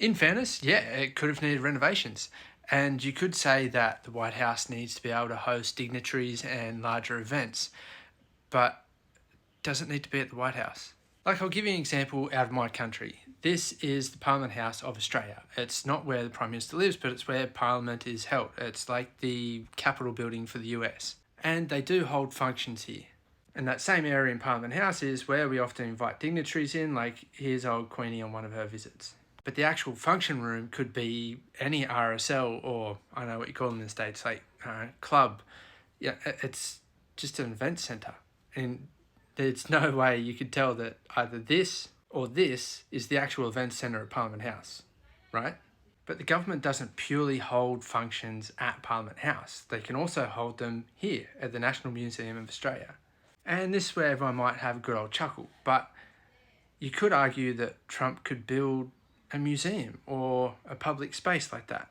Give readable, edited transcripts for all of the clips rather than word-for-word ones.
In fairness, yeah, it could have needed renovations. And you could say that the White House needs to be able to host dignitaries and larger events, but does it need to be at the White House? Like, I'll give you an example out of my country. This is the Parliament House of Australia. It's not where the Prime Minister lives, but it's where Parliament is held. It's like the Capitol building for the US. And they do hold functions here. And that same area in Parliament House is where we often invite dignitaries in, like here's old Queenie on one of her visits. But the actual function room could be any RSL, or I know what you call them in the States, like club. Yeah, it's just an event centre. And there's no way you could tell that either this or this is the actual event centre at Parliament House, right? But the government doesn't purely hold functions at Parliament House. They can also hold them here at the National Museum of Australia. And this is where everyone might have a good old chuckle, but you could argue that Trump could build a museum or a public space like that.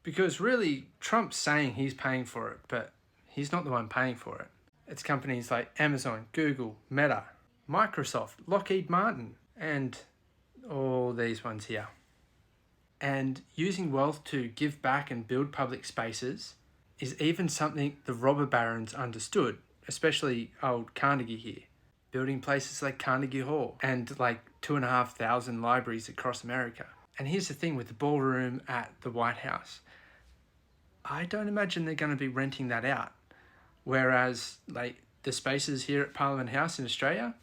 Because really, Trump's saying he's paying for it, but he's not the one paying for it. It's companies like Amazon, Google, Meta, Microsoft, Lockheed Martin, and all these ones here. And using wealth to give back and build public spaces is even something the robber barons understood, especially old Carnegie here. Building places like Carnegie Hall and like 2,500 libraries across America. And here's the thing with the ballroom at the White House. I don't imagine they're going to be renting that out. Whereas like the spaces here at Parliament House in Australia,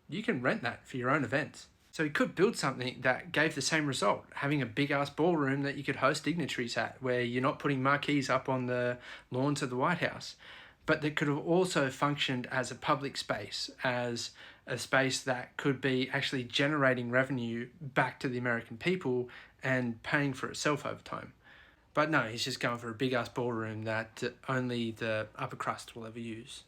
you can rent that for your own events. So he could build something that gave the same result, having a big ass ballroom that you could host dignitaries at, where you're not putting marquees up on the lawns of the White House, but that could have also functioned as a public space, as a space that could be actually generating revenue back to the American people and paying for itself over time. But no, he's just going for a big ass ballroom that only the upper crust will ever use.